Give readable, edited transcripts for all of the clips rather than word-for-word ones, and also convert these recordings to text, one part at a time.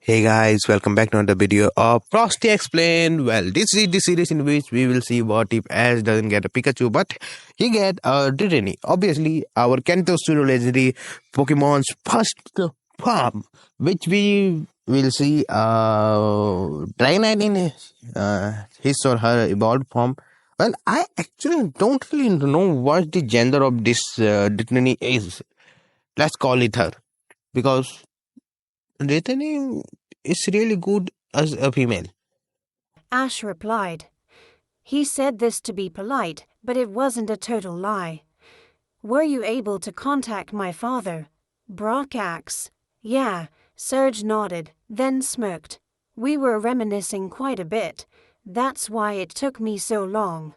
Hey guys, welcome back to another video of Frosty Explained. Well, this is the series in which we will see what if Ash doesn't get a Pikachu, but he get a Dratini. Obviously, our Kanto Studio legendary Pokemon's first form, which we will see Dragonite in his or her evolved form. Well, I actually don't really know what the gender of this Dratini is. Let's call it her, because Dratini is really good as a female. Ash replied. He said this to be polite, but it wasn't a total lie. Were you able to contact my father? Brock asked. Yeah, Serge nodded, then smirked. We were reminiscing quite a bit. That's why it took me so long.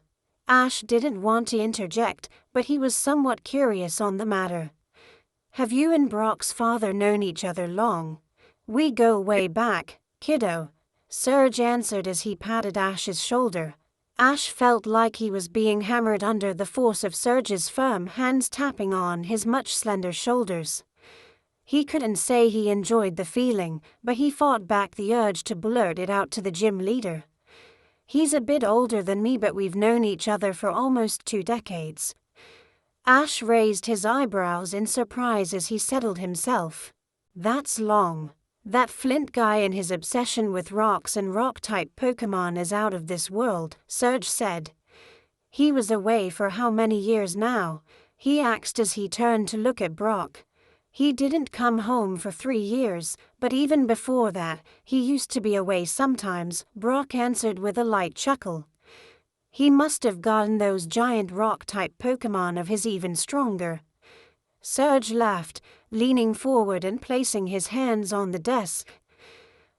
Ash didn't want to interject, but he was somewhat curious on the matter. Have you and Brock's father known each other long? We go way back, kiddo. Serge answered as he patted Ash's shoulder. Ash felt like he was being hammered under the force of Serge's firm hands tapping on his much slender shoulders. He couldn't say he enjoyed the feeling, but he fought back the urge to blurt it out to the gym leader. He's a bit older than me, but we've known each other for almost 2 decades. Ash raised his eyebrows in surprise as he settled himself. That's long. That Flint guy and his obsession with rocks and rock-type Pokémon is out of this world, Serge said. He was away for how many years now? He asked as he turned to look at Brock. He didn't come home for 3 years, but even before that, he used to be away sometimes, Brock answered with a light chuckle. He must have gotten those giant rock-type Pokémon of his even stronger. Serge laughed, leaning forward and placing his hands on the desk.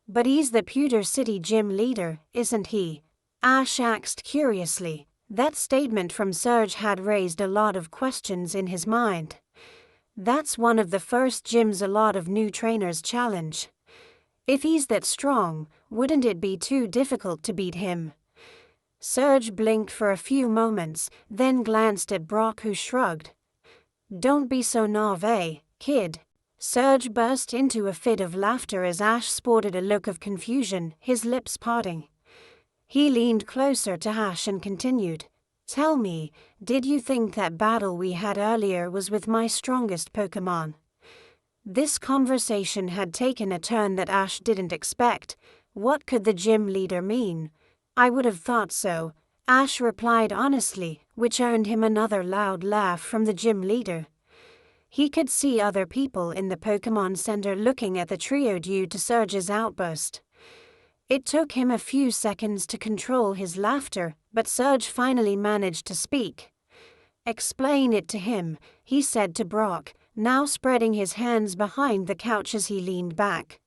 But he's the Pewter City gym leader, isn't he? Ash asked curiously. That statement from Serge had raised a lot of questions in his mind. That's one of the first gyms a lot of new trainers challenge. If he's that strong, wouldn't it be too difficult to beat him? Serge blinked for a few moments, then glanced at Brock, who shrugged. Don't be so naïve, kid. Serge burst into a fit of laughter as Ash sported a look of confusion, his lips parting. He leaned closer to Ash and continued. Tell me, did you think that battle we had earlier was with my strongest Pokémon? This conversation had taken a turn that Ash didn't expect. What could the gym leader mean? I would have thought so, Ash replied honestly, which earned him another loud laugh from the gym leader. He could see other people in the Pokémon Center looking at the trio due to Serge's outburst. It took him a few seconds to control his laughter, but Serge finally managed to speak. Explain it to him, he said to Brock, now spreading his hands behind the couch as he leaned back.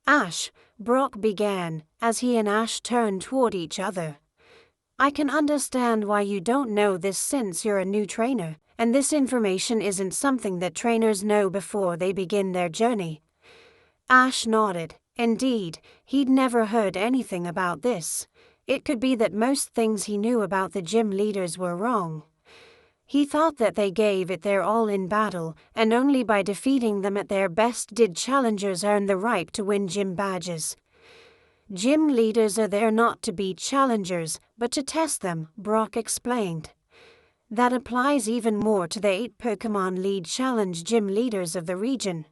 Ash, Brock began, as he and Ash turned toward each other. I can understand why you don't know this since you're a new trainer, and this information isn't something that trainers know before they begin their journey. Ash nodded. Indeed, he'd never heard anything about this. It could be that most things he knew about the gym leaders were wrong. He thought that they gave it their all in battle, and only by defeating them at their best did challengers earn the right to win gym badges. Gym leaders are there not to beat challengers, but to test them, Brock explained. That applies even more to the 8 Pokémon League Challenge gym leaders of the region.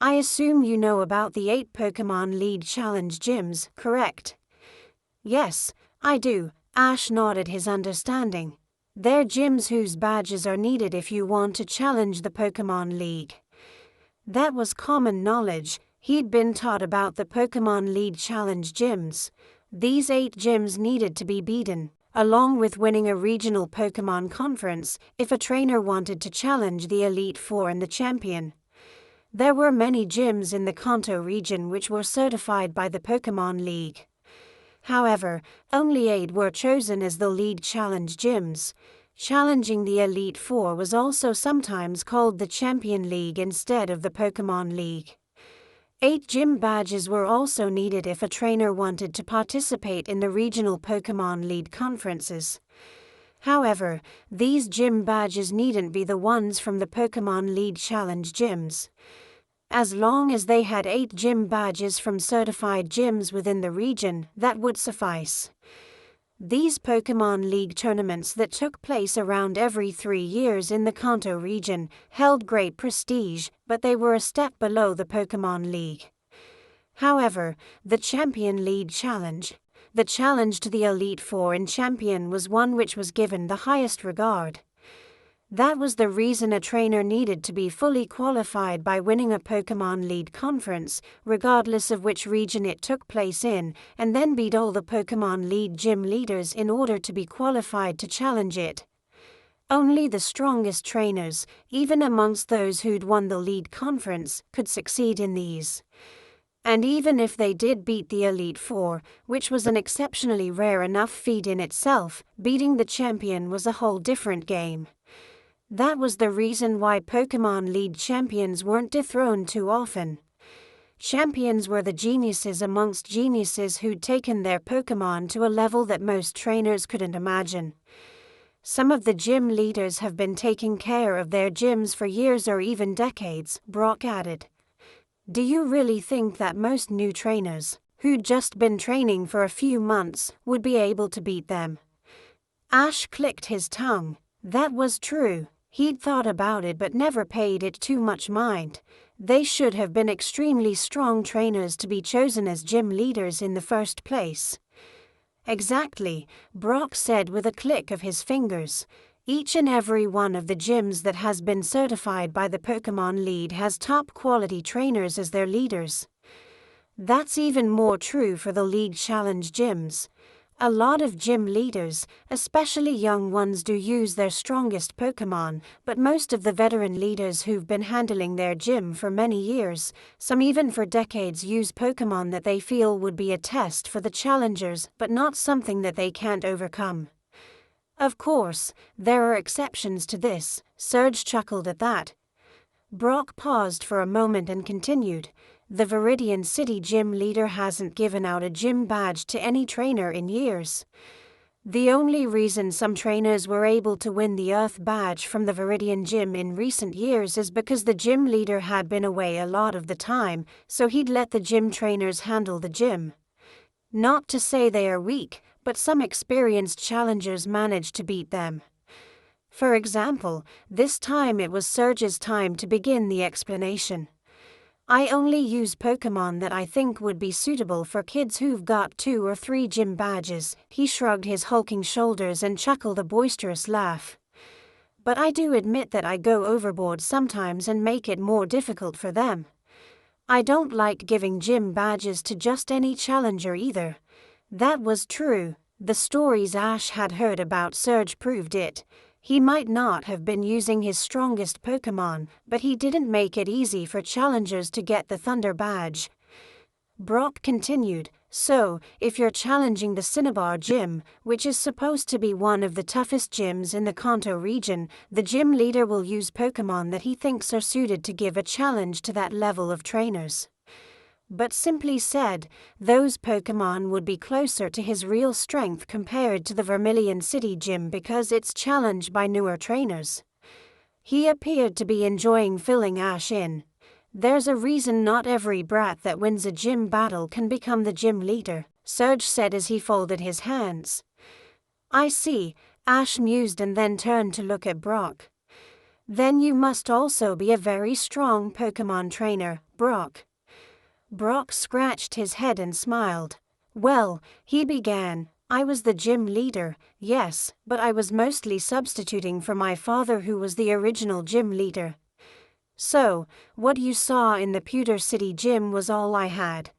I assume you know about the 8 Pokémon League Challenge gyms, correct? Yes, I do, Ash nodded his understanding. They're gyms whose badges are needed if you want to challenge the Pokémon League. That was common knowledge. He'd been taught about the Pokémon League Challenge gyms. These 8 gyms needed to be beaten, along with winning a regional Pokémon conference, if a trainer wanted to challenge the Elite Four and the Champion. There were many gyms in the Kanto region which were certified by the Pokémon League. However, only 8 were chosen as the League Challenge gyms. Challenging the Elite Four was also sometimes called the Champion League instead of the Pokémon League. 8 gym badges were also needed if a trainer wanted to participate in the regional Pokémon League conferences. However, these gym badges needn't be the ones from the Pokémon League Challenge gyms. As long as they had 8 gym badges from certified gyms within the region, that would suffice. These Pokémon League tournaments that took place around every 3 years in the Kanto region held great prestige, but they were a step below the Pokémon League. However, the Champion League Challenge, the challenge to the Elite Four in Champion, was one which was given the highest regard. That was the reason a trainer needed to be fully qualified by winning a Pokémon League conference, regardless of which region it took place in, and then beat all the Pokémon League gym leaders in order to be qualified to challenge it. Only the strongest trainers, even amongst those who'd won the League conference, could succeed in these. And even if they did beat the Elite Four, which was an exceptionally rare enough feat in itself, beating the champion was a whole different game. That was the reason why Pokémon League champions weren't dethroned too often. Champions were the geniuses amongst geniuses who'd taken their Pokémon to a level that most trainers couldn't imagine. Some of the gym leaders have been taking care of their gyms for years or even decades, Brock added. Do you really think that most new trainers, who'd just been training for a few months, would be able to beat them? Ash clicked his tongue. That was true. He'd thought about it but never paid it too much mind. They should have been extremely strong trainers to be chosen as gym leaders in the first place. Exactly, Brock said with a click of his fingers. Each and every one of the gyms that has been certified by the Pokémon League has top-quality trainers as their leaders. That's even more true for the League Challenge gyms. A lot of gym leaders, especially young ones, do use their strongest Pokémon, but most of the veteran leaders who've been handling their gym for many years, some even for decades, use Pokémon that they feel would be a test for the challengers, but not something that they can't overcome. Of course, there are exceptions to this. Serge chuckled at that. Brock paused for a moment and continued. The Viridian City gym leader hasn't given out a gym badge to any trainer in years. The only reason some trainers were able to win the Earth badge from the Viridian gym in recent years is because the gym leader had been away a lot of the time, so he'd let the gym trainers handle the gym. Not to say they are weak, but some experienced challengers managed to beat them. For example, this time it was Serge's time to begin the explanation. I only use Pokémon that I think would be suitable for kids who've got 2 or 3 gym badges. He shrugged his hulking shoulders and chuckled a boisterous laugh. But I do admit that I go overboard sometimes and make it more difficult for them. I don't like giving gym badges to just any challenger either. That was true. The stories Ash had heard about Serge proved it. He might not have been using his strongest Pokémon, but he didn't make it easy for challengers to get the Thunder badge. Brock continued, so, if you're challenging the Cinnabar gym, which is supposed to be one of the toughest gyms in the Kanto region, the gym leader will use Pokémon that he thinks are suited to give a challenge to that level of trainers. But simply said, those Pokémon would be closer to his real strength compared to the Vermilion City gym because it's challenged by newer trainers. He appeared to be enjoying filling Ash in. There's a reason not every brat that wins a gym battle can become the gym leader, Serge said as he folded his hands. I see, Ash mused and then turned to look at Brock. Then you must also be a very strong Pokémon trainer, Brock. Brock scratched his head and smiled. Well, he began, I was the gym leader, yes, but I was mostly substituting for my father who was the original gym leader. So, what you saw in the Pewter City gym was all I had.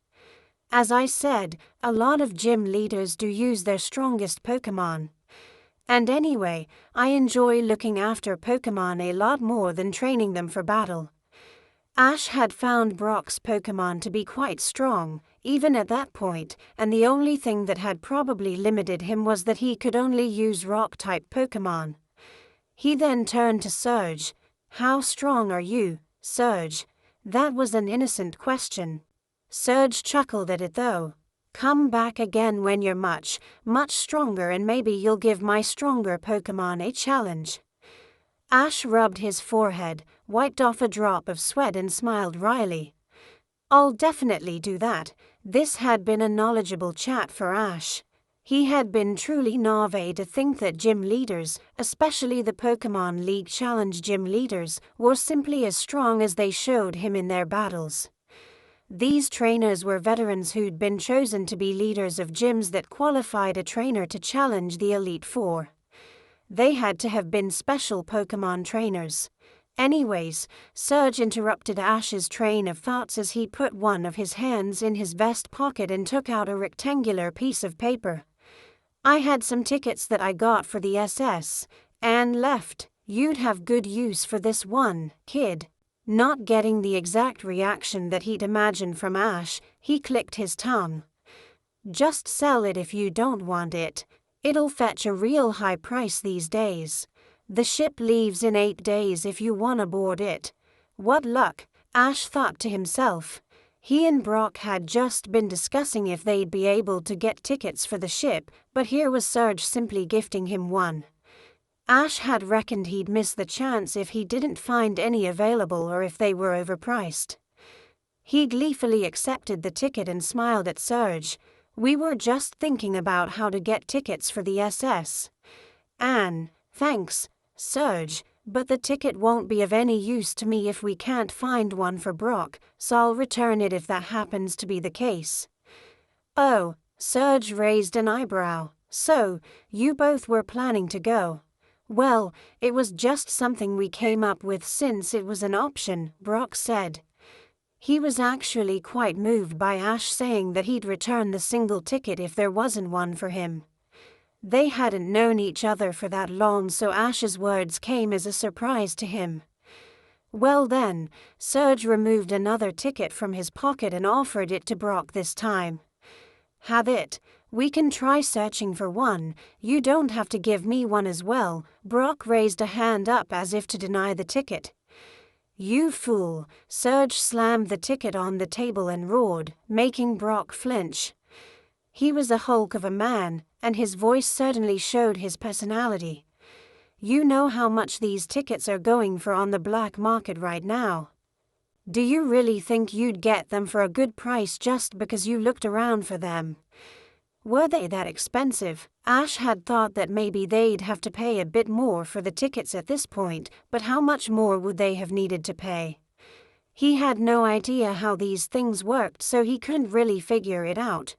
As I said, a lot of gym leaders do use their strongest Pokémon. And anyway, I enjoy looking after Pokémon a lot more than training them for battle. Ash had found Brock's Pokémon to be quite strong, even at that point, and the only thing that had probably limited him was that he could only use Rock-type Pokémon. He then turned to Serge. How strong are you, Serge? That was an innocent question. Serge chuckled at it though. Come back again when you're much, much stronger and maybe you'll give my stronger Pokémon a challenge. Ash rubbed his forehead, wiped off a drop of sweat and smiled wryly. I'll definitely do that. This had been a knowledgeable chat for Ash. He had been truly naïve to think that gym leaders, especially the Pokémon League Challenge gym leaders, were simply as strong as they showed him in their battles. These trainers were veterans who'd been chosen to be leaders of gyms that qualified a trainer to challenge the Elite Four. They had to have been special Pokémon trainers. Anyways, Surge interrupted Ash's train of thoughts as he put one of his hands in his vest pocket and took out a rectangular piece of paper. I had some tickets that I got for the SS, and left. You'd have good use for this one, kid. Not getting the exact reaction that he'd imagined from Ash, he clicked his tongue. Just sell it if you don't want it. It'll fetch a real high price these days. The ship leaves in 8 days if you wanna board it. What luck, Ash thought to himself. He and Brock had just been discussing if they'd be able to get tickets for the ship, but here was Surge simply gifting him one. Ash had reckoned he'd miss the chance if he didn't find any available or if they were overpriced. He gleefully accepted the ticket and smiled at Surge. We were just thinking about how to get tickets for the SS. Thanks, Surge, but the ticket won't be of any use to me if we can't find one for Brock, so I'll return it if that happens to be the case. Oh, Surge raised an eyebrow. So, you both were planning to go. Well, it was just something we came up with since it was an option, Brock said. He was actually quite moved by Ash saying that he'd return the single ticket if there wasn't one for him. They hadn't known each other for that long, so Ash's words came as a surprise to him. Well then, Surge removed another ticket from his pocket and offered it to Brock this time. Have it. We can try searching for one. You don't have to give me one as well. Brock raised a hand up as if to deny the ticket. You fool. Surge slammed the ticket on the table and roared, making Brock flinch. He was a hulk of a man, and his voice certainly showed his personality. You know how much these tickets are going for on the black market right now. Do you really think you'd get them for a good price just because you looked around for them? Were they that expensive? Ash had thought that maybe they'd have to pay a bit more for the tickets at this point, but how much more would they have needed to pay? He had no idea how these things worked, so he couldn't really figure it out.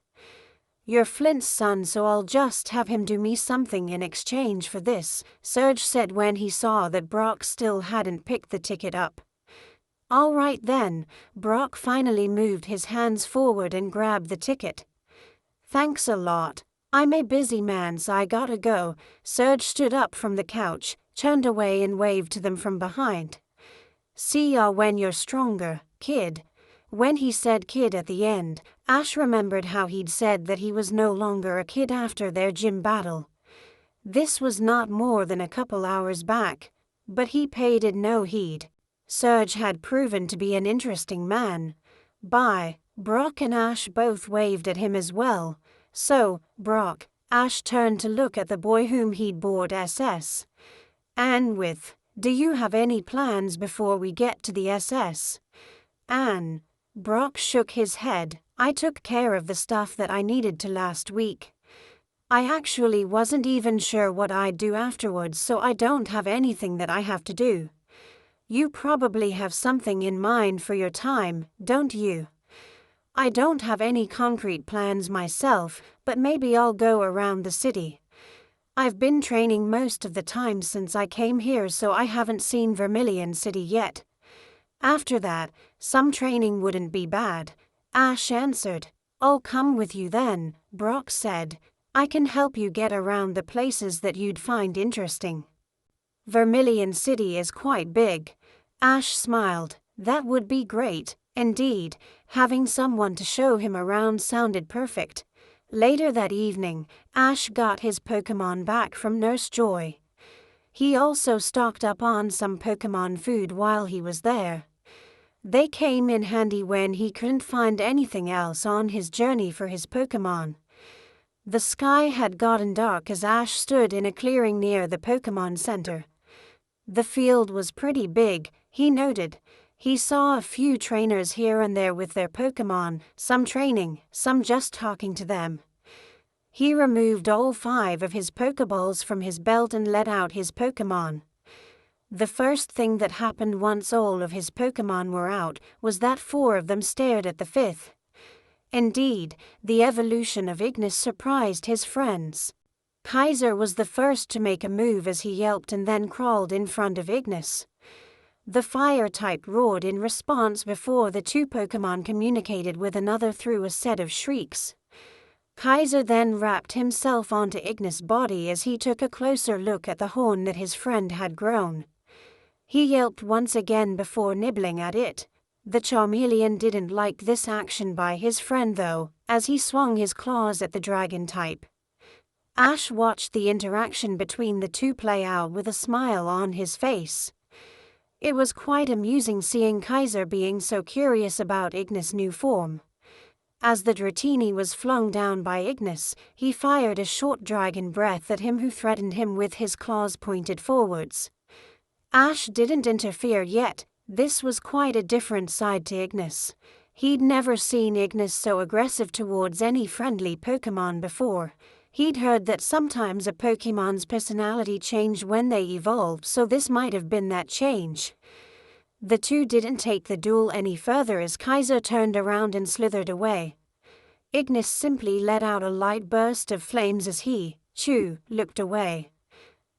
You're Flint's son, so I'll just have him do me something in exchange for this, Surge said when he saw that Brock still hadn't picked the ticket up. All right then, Brock finally moved his hands forward and grabbed the ticket. Thanks a lot. I'm a busy man, so I gotta go. Surge stood up from the couch, turned away and waved to them from behind. See ya when you're stronger, kid. When he said kid at the end, Ash remembered how he'd said that he was no longer a kid after their gym battle. This was not more than a couple hours back, but he paid it no heed. Surge had proven to be an interesting man. Bye. Brock and Ash both waved at him as well. So, Brock, Ash turned to look at the boy whom he'd board SS. Anne with, do you have any plans before we get to the SS? Anne. Brock shook his head. I took care of the stuff that I needed to last week. I actually wasn't even sure what I'd do afterwards, so I don't have anything that I have to do. You probably have something in mind for your time, don't you? I don't have any concrete plans myself, but maybe I'll go around the city. I've been training most of the time since I came here, so I haven't seen Vermilion City yet. After that, some training wouldn't be bad, Ash answered. I'll come with you then, Brock said. I can help you get around the places that you'd find interesting. Vermilion City is quite big. Ash smiled. That would be great. Indeed, having someone to show him around sounded perfect. Later that evening, Ash got his Pokémon back from Nurse Joy. He also stocked up on some Pokémon food while he was there. They came in handy when he couldn't find anything else on his journey for his Pokémon. The sky had gotten dark as Ash stood in a clearing near the Pokémon Center. The field was pretty big, he noted. He saw a few trainers here and there with their Pokémon, some training, some just talking to them. He removed all 5 of his Pokeballs from his belt and let out his Pokémon. The first thing that happened once all of his Pokémon were out was that 4 of them stared at the 5th. Indeed, the evolution of Ignis surprised his friends. Kaiser was the first to make a move as he yelped and then crawled in front of Ignis. The fire type roared in response before the 2 Pokémon communicated with another through a set of shrieks. Kaiser then wrapped himself onto Ignis' body as he took a closer look at the horn that his friend had grown. He yelped once again before nibbling at it. The Charmeleon didn't like this action by his friend though, as he swung his claws at the dragon type. Ash watched the interaction between the 2 play out with a smile on his face. It was quite amusing seeing Kaiser being so curious about Ignis' new form. As the Dratini was flung down by Ignis, he fired a short dragon breath at him who threatened him with his claws pointed forwards. Ash didn't interfere yet. This was quite a different side to Ignis. He'd never seen Ignis so aggressive towards any friendly Pokémon before. He'd heard that sometimes a Pokémon's personality changed when they evolved, so this might have been that change. The 2 didn't take the duel any further as Kaiser turned around and slithered away. Ignis simply let out a light burst of flames as he, Chew, looked away.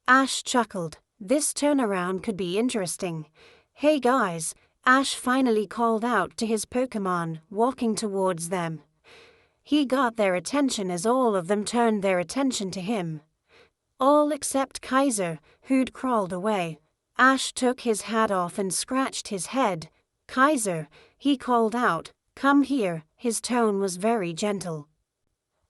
Ash chuckled. This turnaround could be interesting. Hey guys, Ash finally called out to his Pokémon, walking towards them. He got their attention as all of them turned their attention to him. All except Kaiser, who'd crawled away. Ash took his hat off and scratched his head. Kaiser, he called out, come here, his tone was very gentle.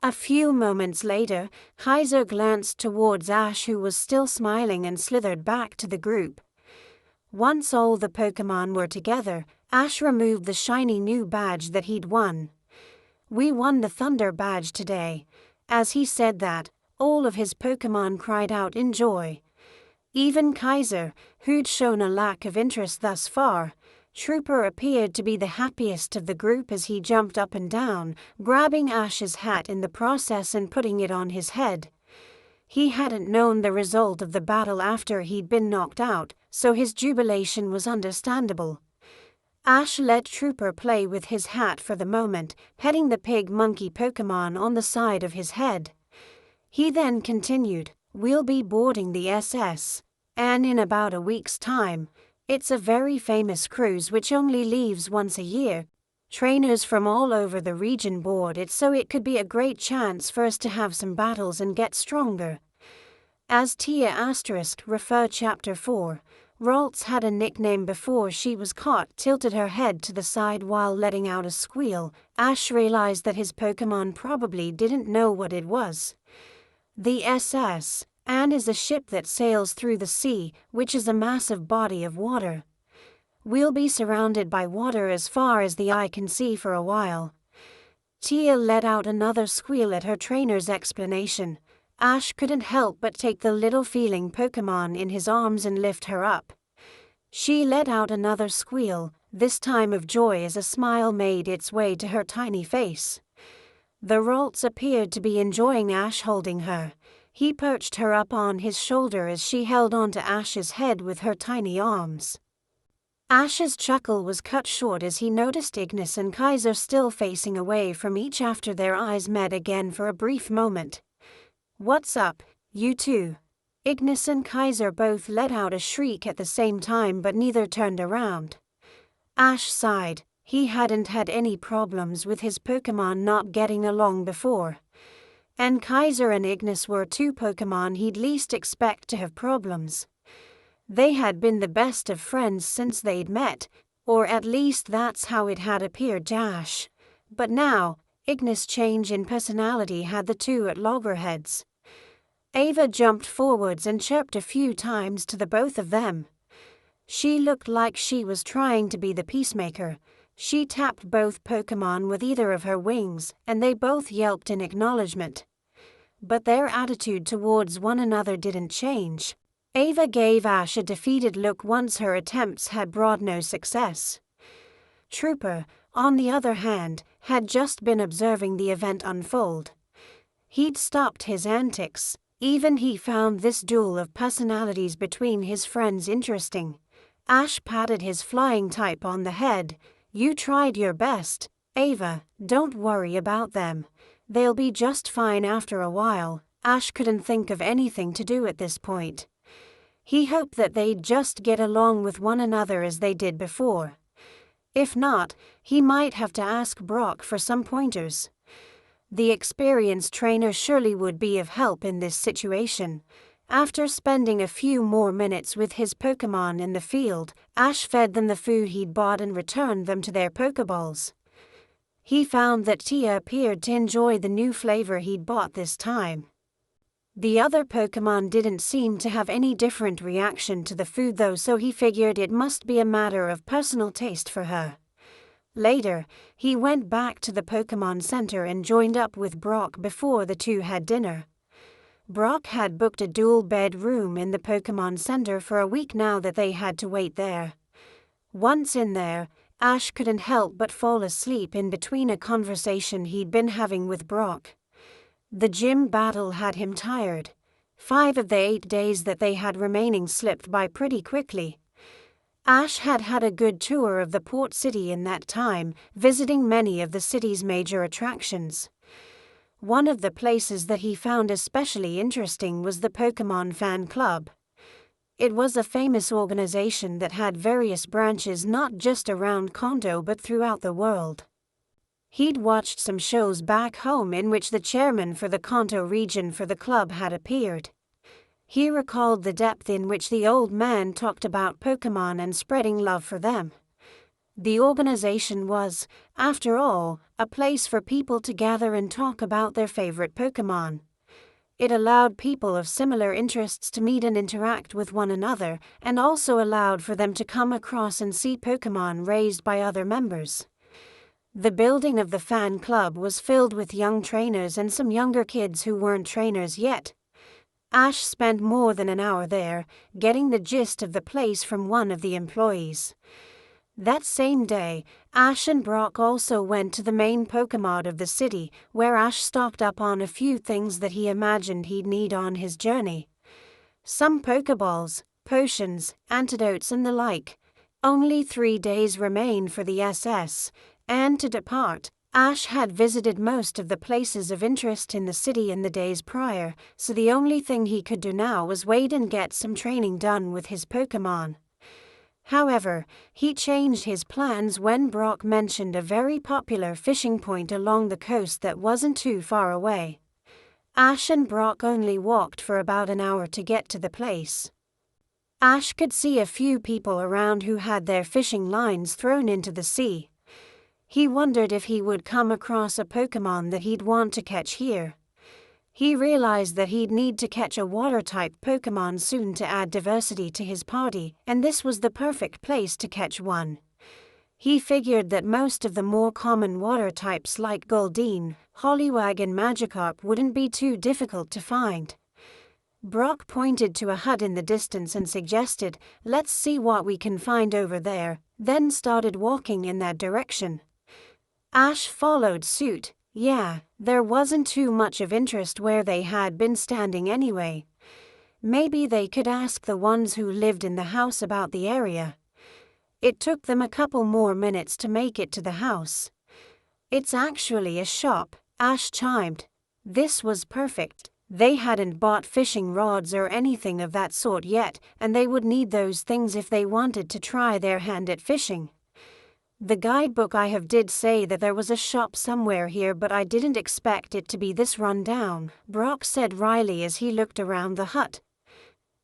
A few moments later, Kaiser glanced towards Ash who was still smiling and slithered back to the group. Once all the Pokémon were together, Ash removed the shiny new badge that he'd won. We won the Thunder badge today. As he said that, all of his Pokémon cried out in joy. Even Kaiser, who'd shown a lack of interest thus far, Trooper appeared to be the happiest of the group as he jumped up and down, grabbing Ash's hat in the process and putting it on his head. He hadn't known the result of the battle after he'd been knocked out, so his jubilation was understandable. Ash let Trooper play with his hat for the moment, petting the pig monkey Pokémon on the side of his head. He then continued, we'll be boarding the SS, and in about a week's time. It's a very famous cruise which only leaves once a year. Trainers from all over the region board it, so it could be a great chance for us to have some battles and get stronger. As Tia** refer Chapter 4, Ralts had a nickname before she was caught, tilted her head to the side while letting out a squeal. Ash realized that his Pokémon probably didn't know what it was. The SS, and is a ship that sails through the sea, which is a massive body of water. We'll be surrounded by water as far as the eye can see for a while. Tia let out another squeal at her trainer's explanation. Ash couldn't help but take the little feeling Pokémon in his arms and lift her up. She let out another squeal, this time of joy as a smile made its way to her tiny face. The Ralts appeared to be enjoying Ash holding her. He perched her up on his shoulder as she held onto Ash's head with her tiny arms. Ash's chuckle was cut short as he noticed Ignis and Kaiser still facing away from each after their eyes met again for a brief moment. What's up, you two? Ignis and Kaiser both let out a shriek at the same time, but neither turned around. Ash sighed. He hadn't had any problems with his Pokémon not getting along before. And Kaiser and Ignis were 2 Pokémon he'd least expect to have problems. They had been the best of friends since they'd met, or at least that's how it had appeared to Ash. But now, Ignis' change in personality had the 2 at loggerheads. Ava jumped forwards and chirped a few times to the both of them. She looked like she was trying to be the peacemaker. She tapped both Pokémon with either of her wings, and they both yelped in acknowledgement. But their attitude towards one another didn't change. Ava gave Ash a defeated look once her attempts had brought no success. Trooper, on the other hand, had just been observing the event unfold. He'd stopped his antics. Even he found this duel of personalities between his friends interesting. Ash patted his flying type on the head. "You tried your best, Ava, don't worry about them. They'll be just fine after a while." Ash couldn't think of anything to do at this point. He hoped that they'd just get along with one another as they did before. If not, he might have to ask Brock for some pointers. The experienced trainer surely would be of help in this situation. After spending a few more minutes with his Pokémon in the field, Ash fed them the food he'd bought and returned them to their Pokéballs. He found that Tia appeared to enjoy the new flavor he'd bought this time. The other Pokémon didn't seem to have any different reaction to the food though, so he figured it must be a matter of personal taste for her. Later, he went back to the Pokémon Center and joined up with Brock before the two had dinner. Brock had booked a dual bed room in the Pokémon Center for a week now that they had to wait there. Once in there, Ash couldn't help but fall asleep in between a conversation he'd been having with Brock. The gym battle had him tired. 5 of the 8 days that they had remaining slipped by pretty quickly. Ash had had a good tour of the port city in that time, visiting many of the city's major attractions. One of the places that he found especially interesting was the Pokémon Fan Club. It was a famous organization that had various branches not just around Kanto but throughout the world. He'd watched some shows back home in which the chairman for the Kanto region for the club had appeared. He recalled the depth in which the old man talked about Pokémon and spreading love for them. The organization was, after all, a place for people to gather and talk about their favorite Pokémon. It allowed people of similar interests to meet and interact with one another, and also allowed for them to come across and see Pokémon raised by other members. The building of the fan club was filled with young trainers and some younger kids who weren't trainers yet. Ash spent more than an hour there, getting the gist of the place from one of the employees. That same day, Ash and Brock also went to the main Pokémon of the city, where Ash stocked up on a few things that he imagined he'd need on his journey. Some Pokéballs, potions, antidotes and the like. Only 3 days remained for the SS, and to depart. Ash had visited most of the places of interest in the city in the days prior, so the only thing he could do now was wait and get some training done with his Pokémon. However, he changed his plans when Brock mentioned a very popular fishing point along the coast that wasn't too far away. Ash and Brock only walked for about an hour to get to the place. Ash could see a few people around who had their fishing lines thrown into the sea. He wondered if he would come across a Pokémon that he'd want to catch here. He realized that he'd need to catch a water-type Pokémon soon to add diversity to his party, and this was the perfect place to catch one. He figured that most of the more common water types like Goldeen, Hollywag and Magikarp wouldn't be too difficult to find. Brock pointed to a hut in the distance and suggested, "Let's see what we can find over there," then started walking in that direction. Ash followed suit. Yeah, there wasn't too much of interest where they had been standing anyway. Maybe they could ask the ones who lived in the house about the area. It took them a couple more minutes to make it to the house. "It's actually a shop," Ash chimed. This was perfect. They hadn't bought fishing rods or anything of that sort yet, and they would need those things if they wanted to try their hand at fishing. "The guidebook I have did say that there was a shop somewhere here, but I didn't expect it to be this run down," Brock said wryly as he looked around the hut.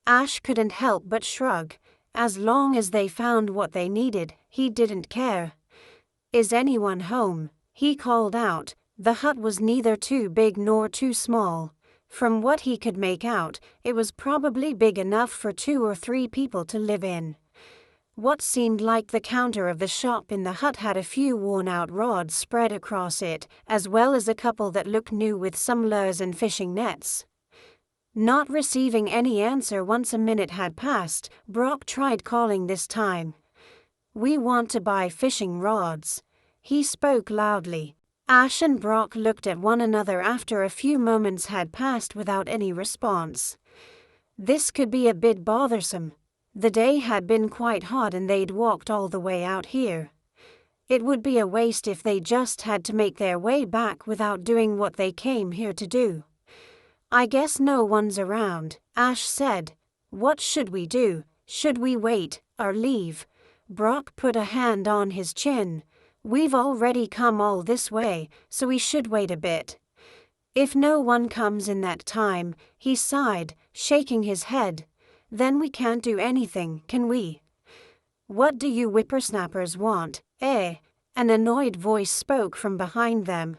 Ash couldn't help but shrug. As long as they found what they needed, he didn't care. "Is anyone home?" he called out. The hut was neither too big nor too small. From what he could make out, it was probably big enough for 2 or 3 people to live in. What seemed like the counter of the shop in the hut had a few worn-out rods spread across it, as well as a couple that looked new with some lures and fishing nets. Not receiving any answer once a minute had passed, Brock tried calling this time. "We want to buy fishing rods," he spoke loudly. Ash and Brock looked at one another after a few moments had passed without any response. This could be a bit bothersome. The day had been quite hot and they'd walked all the way out here. It would be a waste if they just had to make their way back without doing what they came here to do. "I guess no one's around," Ash said. "What should we do? Should we wait or leave?" Brock put a hand on his chin. "We've already come all this way, so we should wait a bit. If no one comes in that time," he sighed, shaking his head, "then we can't do anything, can we?" "What do you whippersnappers want, eh?" An annoyed voice spoke from behind them.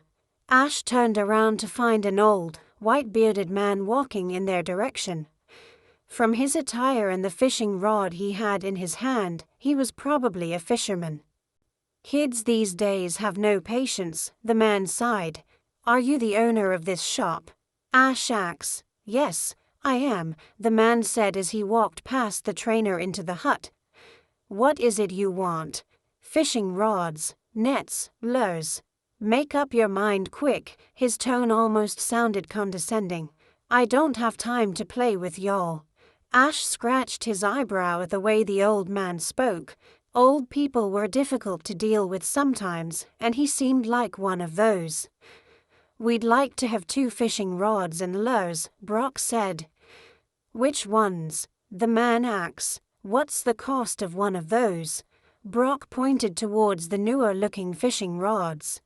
Ash turned around to find an old, white-bearded man walking in their direction. From his attire and the fishing rod he had in his hand, he was probably a fisherman. "Kids these days have no patience," the man sighed. "Are you the owner of this shop?" Ash asked. "Yes, I am," the man said as he walked past the trainer into the hut. "What is it you want?" "Fishing rods, nets, lures. Make up your mind quick." His tone almost sounded condescending. "I don't have time to play with y'all." Ash scratched his eyebrow at the way the old man spoke. Old people were difficult to deal with sometimes, and he seemed like one of those. "We'd like to have 2 fishing rods and lures," Brock said. "Which ones?" the man asked. "What's the cost of one of those?" Brock pointed towards the newer-looking fishing rods.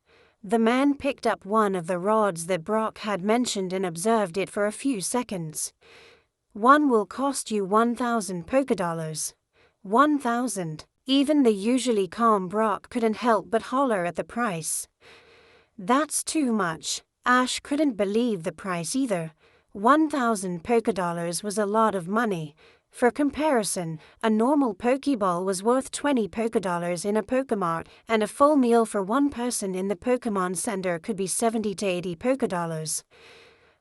The man picked up one of the rods that Brock had mentioned and observed it for a few seconds. "One will cost you 1,000 Pokédollars. 1,000. Even the usually calm Brock couldn't help but holler at the price. "That's too much." Ash couldn't believe the price either. 1,000 Pokédollars was a lot of money. For comparison, a normal Pokeball was worth 20 Pokédollars in a Pokemart, and a full meal for one person in the Pokemon Center could be 70 to 80 Pokédollars.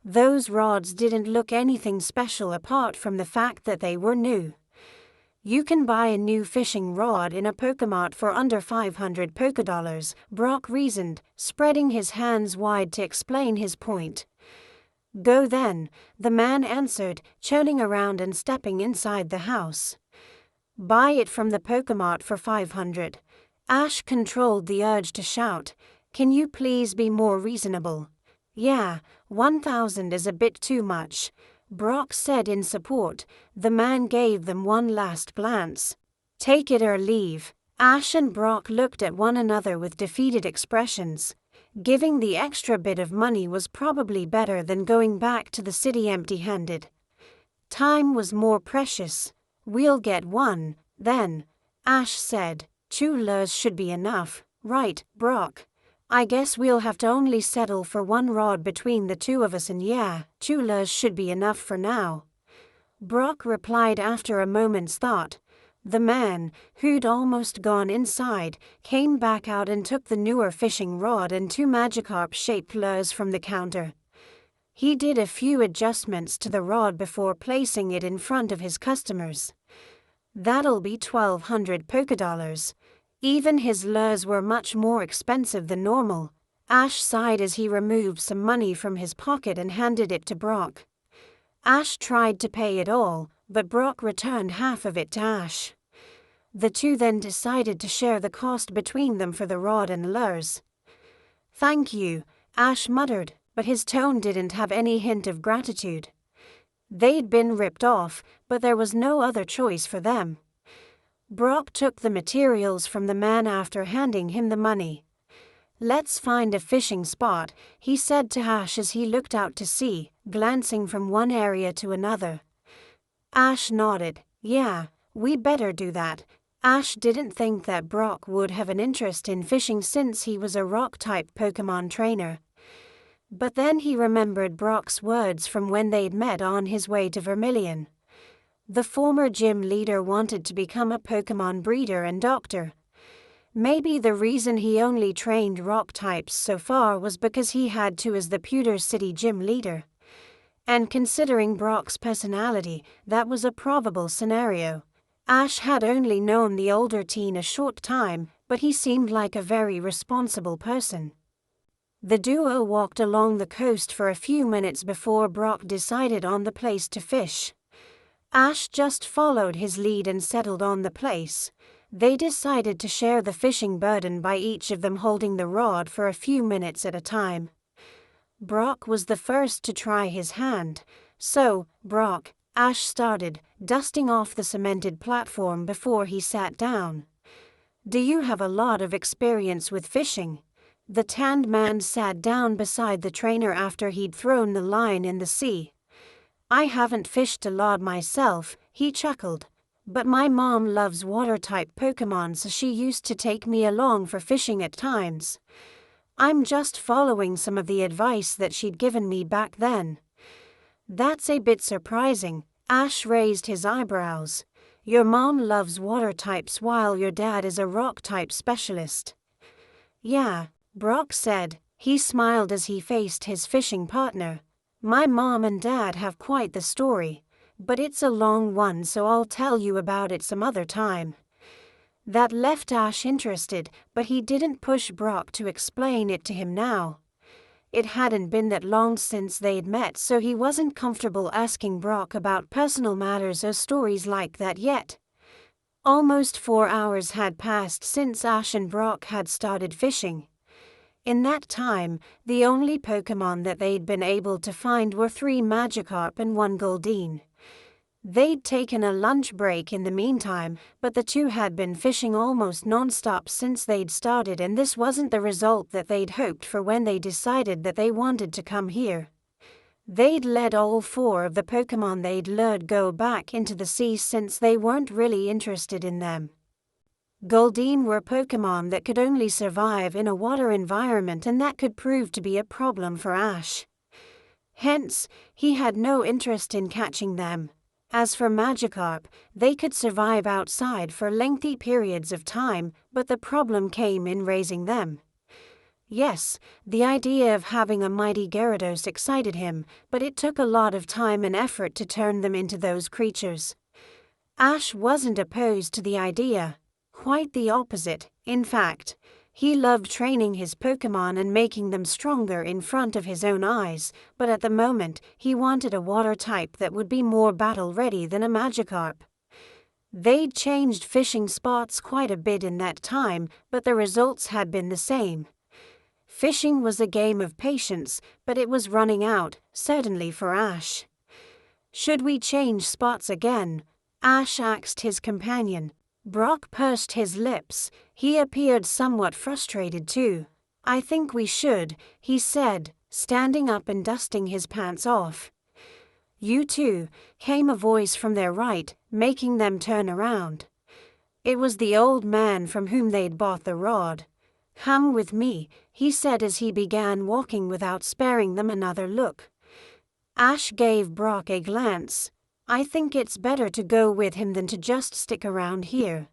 Those rods didn't look anything special apart from the fact that they were new. "You can buy a new fishing rod in a Pokemart for under 500 Pokédollars, Brock reasoned, spreading his hands wide to explain his point. "Go then," the man answered, turning around and stepping inside the house. "Buy it from the Pokemart for 500. Ash controlled the urge to shout, "Can you please be more reasonable?" "Yeah, 1,000 is a bit too much," Brock said in support. The man gave them one last glance. "Take it or leave." Ash and Brock looked at one another with defeated expressions. Giving the extra bit of money was probably better than going back to the city empty-handed. Time was more precious. "We'll get one, then," Ash said. "2 lures should be enough, right, Brock? I guess we'll have to only settle for 1 rod between the 2 of us, and yeah, 2 lures should be enough for now," Brock replied after a moment's thought. The man, who'd almost gone inside, came back out and took the newer fishing rod and 2 Magikarp-shaped lures from the counter. He did a few adjustments to the rod before placing it in front of his customers. "That'll be 1,200 Pokédollars. Even his lures were much more expensive than normal." Ash sighed as he removed some money from his pocket and handed it to Brock. Ash tried to pay it all, but Brock returned half of it to Ash. The 2 then decided to share the cost between them for the rod and lures. "Thank you," Ash muttered, but his tone didn't have any hint of gratitude. They'd been ripped off, but there was no other choice for them. Brock took the materials from the man after handing him the money. "Let's find a fishing spot," he said to Ash as he looked out to sea, glancing from one area to another. Ash nodded. "Yeah, we better do that." Ash didn't think that Brock would have an interest in fishing since he was a rock-type Pokémon trainer. But then he remembered Brock's words from when they'd met on his way to Vermilion. The former gym leader wanted to become a Pokémon breeder and doctor. Maybe the reason he only trained rock types so far was because he had to as the Pewter City gym leader. And considering Brock's personality, that was a probable scenario. Ash had only known the older teen a short time, but he seemed like a very responsible person. The duo walked along the coast for a few minutes before Brock decided on the place to fish. Ash just followed his lead and settled on the place. They decided to share the fishing burden by each of them holding the rod for a few minutes at a time. Brock was the first to try his hand, so, Brock, Ash started, dusting off the cemented platform before he sat down. "Do you have a lot of experience with fishing?" The tanned man sat down beside the trainer after he'd thrown the line in the sea. "I haven't fished a lot myself," he chuckled. "But my mom loves water-type Pokémon, so she used to take me along for fishing at times. I'm just following some of the advice that she'd given me back then." "That's a bit surprising." Ash raised his eyebrows. "Your mom loves water types while your dad is a rock-type specialist." "Yeah," Brock said. He smiled as he faced his fishing partner. "My mom and dad have quite the story, but it's a long one, so I'll tell you about it some other time." That left Ash interested, but he didn't push Brock to explain it to him now. It hadn't been that long since they'd met, so he wasn't comfortable asking Brock about personal matters or stories like that yet. Almost 4 hours had passed since Ash and Brock had started fishing. In that time, the only Pokémon that they'd been able to find were 3 Magikarp and 1 Goldeen. They'd taken a lunch break in the meantime, but the two had been fishing almost non-stop since they'd started, and this wasn't the result that they'd hoped for when they decided that they wanted to come here. They'd let all 4 of the Pokémon they'd lured go back into the sea since they weren't really interested in them. Goldeen were Pokémon that could only survive in a water environment, and that could prove to be a problem for Ash. Hence, he had no interest in catching them. As for Magikarp, they could survive outside for lengthy periods of time, but the problem came in raising them. Yes, the idea of having a mighty Gyarados excited him, but it took a lot of time and effort to turn them into those creatures. Ash wasn't opposed to the idea. Quite the opposite, in fact. He loved training his Pokémon and making them stronger in front of his own eyes, but at the moment, he wanted a water type that would be more battle-ready than a Magikarp. They'd changed fishing spots quite a bit in that time, but the results had been the same. Fishing was a game of patience, but it was running out, certainly for Ash. "Should we change spots again?" Ash asked his companion. Brock pursed his lips. He appeared somewhat frustrated too. "I think we should," he said, standing up and dusting his pants off. "You too," came a voice from their right, making them turn around. It was the old man from whom they'd bought the rod. "Come with me," he said as he began walking without sparing them another look. Ash gave Brock a glance. "I think it's better to go with him than to just stick around here."